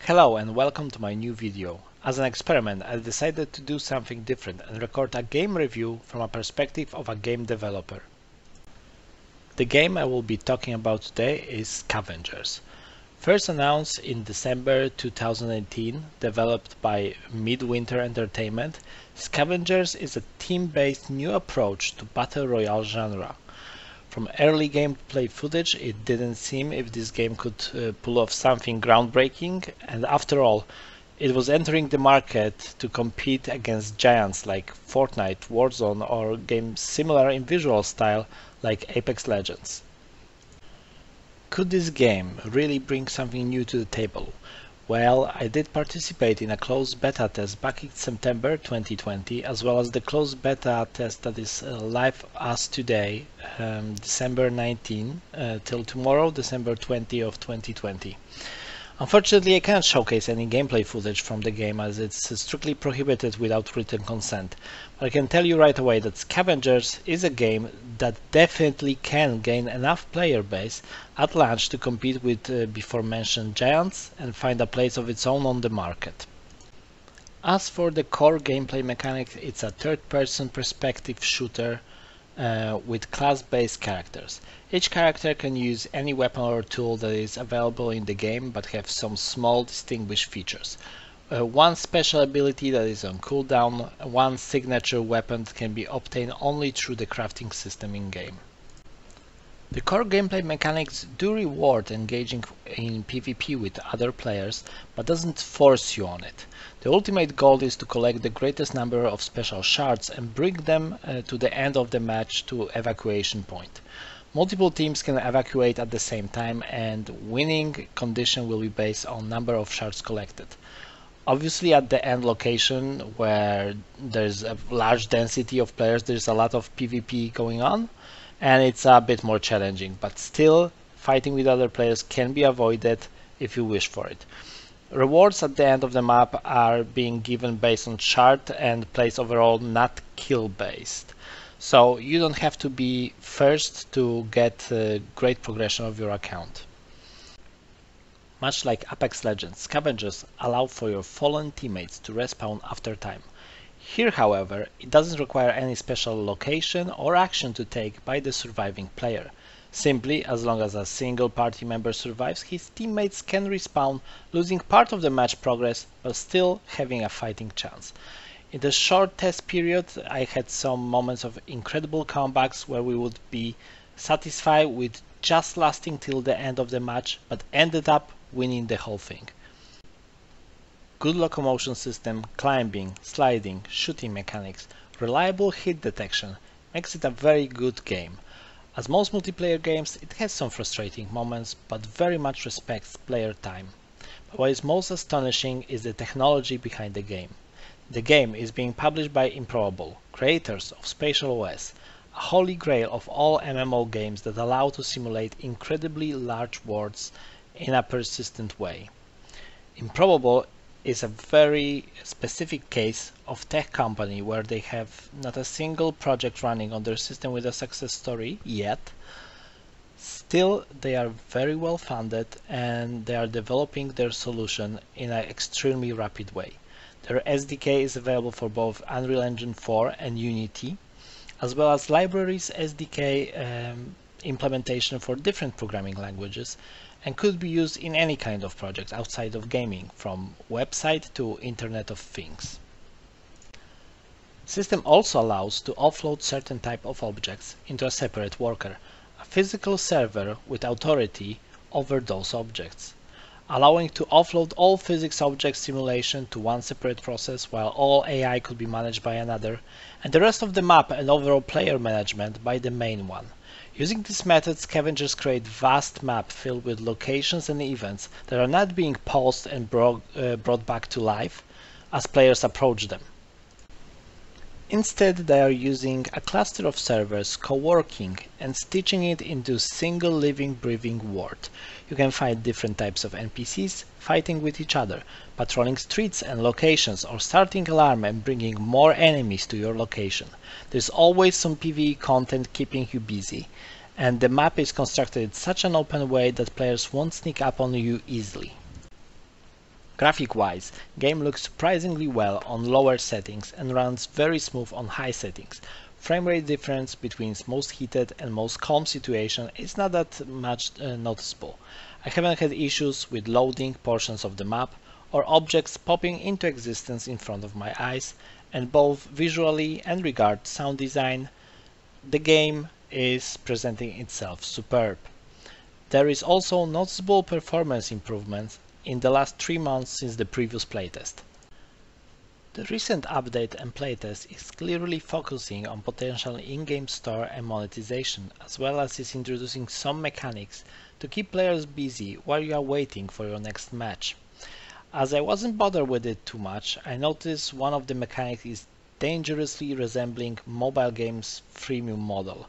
Hello and welcome to my new video. As an experiment, I decided to do something different and record a game review from a perspective of a game developer. The game I will be talking about today is Scavengers. First announced in December 2018, developed by Midwinter Entertainment, Scavengers is a team-based new approach to battle royale genre. From early gameplay footage, it didn't seem if this game could pull off something groundbreaking, and after all, it was entering the market to compete against giants like Fortnite, Warzone, or games similar in visual style like Apex Legends. Could this game really bring something new to the table? Well, I did participate in a closed beta test back in September 2020, as well as the closed beta test that is live as today, December 19, till tomorrow, December 20 of 2020. Unfortunately, I cannot showcase any gameplay footage from the game as it's strictly prohibited without written consent. But I can tell you right away that Scavengers is a game that definitely can gain enough player base at launch to compete with before mentioned giants and find a place of its own on the market. As for the core gameplay mechanics, it's a third-person perspective shooter with class-based characters. Each character can use any weapon or tool that is available in the game, but have some small distinguished features. One special ability that is on cooldown, one signature weapon that can be obtained only through the crafting system in-game. The core gameplay mechanics do reward engaging in PvP with other players, but doesn't force you on it. The ultimate goal is to collect the greatest number of special shards and bring them to the end of the match to evacuation point. Multiple teams can evacuate at the same time, and winning condition will be based on number of shards collected. Obviously, at the end location where there's a large density of players, there's a lot of PvP going on, and it's a bit more challenging, but still fighting with other players can be avoided if you wish for it. Rewards at the end of the map are being given based on shard and place overall, not kill based. So you don't have to be first to get great progression of your account. Much like Apex Legends, Scavengers allow for your fallen teammates to respawn after time. Here, however, it doesn't require any special location or action to take by the surviving player. Simply, as long as a single party member survives, his teammates can respawn, losing part of the match progress, but still having a fighting chance. In the short test period, I had some moments of incredible comebacks where we would be satisfied with just lasting till the end of the match, but ended up winning the whole thing. Good locomotion system, climbing, sliding, shooting mechanics, reliable hit detection makes it a very good game. As most multiplayer games, it has some frustrating moments, but very much respects player time. But what is most astonishing is the technology behind the game. The game is being published by Improbable, creators of SpatialOS, a holy grail of all MMO games that allow to simulate incredibly large worlds in a persistent way. Improbable is a very specific case of tech company where they have not a single project running on their system with a success story yet. Still, they are very well funded and they are developing their solution in an extremely rapid way. Their SDK is available for both Unreal Engine 4 and Unity, as well as libraries SDK implementation for different programming languages, and could be used in any kind of project outside of gaming, from website to Internet of Things. System also allows to offload certain type of objects into a separate worker, a physical server with authority over those objects, allowing to offload all physics object simulation to one separate process, while all AI could be managed by another, and the rest of the map and overall player management by the main one. Using this method, Scavengers create vast map filled with locations and events that are not being paused and brought back to life as players approach them. Instead, they are using a cluster of servers co-working and stitching it into a single living, breathing world. You can find different types of NPCs fighting with each other, patrolling streets and locations, or starting alarm and bringing more enemies to your location. There's always some PvE content keeping you busy, and the map is constructed in such an open way that players won't sneak up on you easily. Graphic-wise, game looks surprisingly well on lower settings and runs very smooth on high settings. Frame rate difference between most heated and most calm situation is not that much noticeable. I haven't had issues with loading portions of the map or objects popping into existence in front of my eyes, and both visually and regard sound design, the game is presenting itself superb. There is also noticeable performance improvements in the last 3 months since the previous playtest. The recent update and playtest is clearly focusing on potential in-game store and monetization, as well as is introducing some mechanics to keep players busy while you are waiting for your next match. As I wasn't bothered with it too much, I noticed one of the mechanics is dangerously resembling mobile games' freemium model.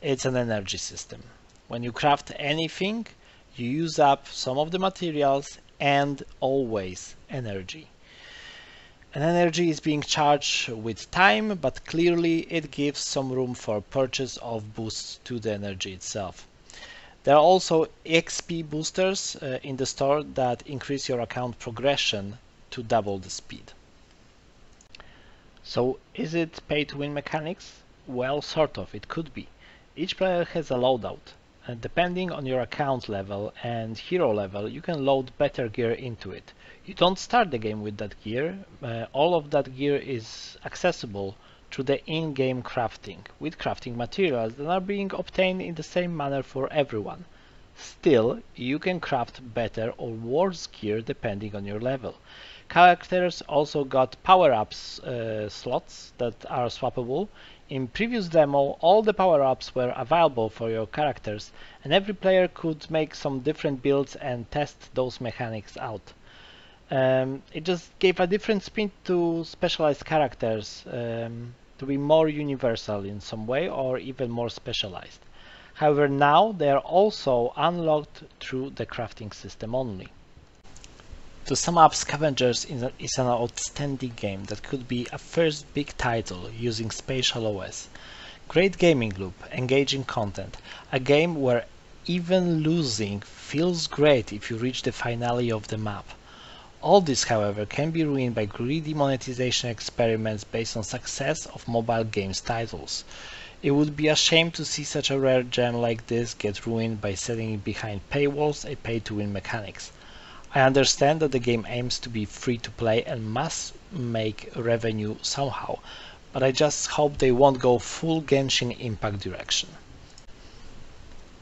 It's an energy system. When you craft anything, you use up some of the materials and always energy. And energy is being charged with time, but clearly it gives some room for purchase of boosts to the energy itself. There are also XP boosters in the store that increase your account progression to double the speed. So is it pay-to-win mechanics? Well, sort of, it could be. Each player has a loadout. And depending on your account level and hero level, you can load better gear into it. You don't start the game with that gear. All of that gear is accessible through the in-game crafting, with crafting materials that are being obtained in the same manner for everyone. Still, you can craft better or worse gear depending on your level. Characters also got power-ups slots that are swappable. In previous demo, all the power-ups were available for your characters, and every player could make some different builds and test those mechanics out. It just gave a different spin to specialized characters to be more universal in some way or even more specialized. However, now they are also unlocked through the crafting system only. To sum up, Scavengers is an outstanding game that could be a first big title using SpatialOS. Great gaming loop, engaging content, a game where even losing feels great if you reach the finale of the map. All this, however, can be ruined by greedy monetization experiments based on success of mobile games titles. It would be a shame to see such a rare gem like this get ruined by setting behind paywalls and pay-to-win mechanics. I understand that the game aims to be free to play and must make revenue somehow, but I just hope they won't go full Genshin Impact direction.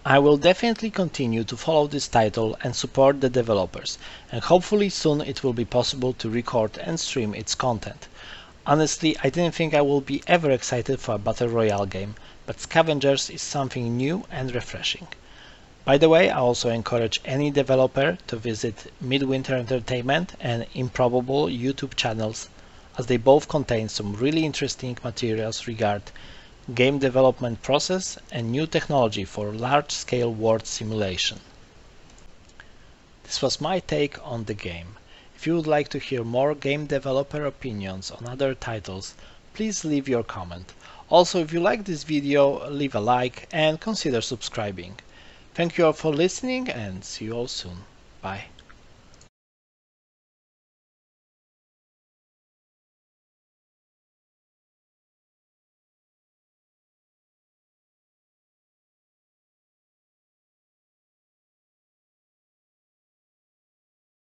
I will definitely continue to follow this title and support the developers, and hopefully soon it will be possible to record and stream its content. Honestly, I didn't think I would be ever excited for a Battle Royale game, but Scavengers is something new and refreshing. By the way, I also encourage any developer to visit Midwinter Entertainment and Improbable YouTube channels, as they both contain some really interesting materials regarding game development process and new technology for large-scale world simulation. This was my take on the game. If you would like to hear more game developer opinions on other titles, please leave your comment. Also, if you like this video, leave a like and consider subscribing. Thank you all for listening and see you all soon. Bye.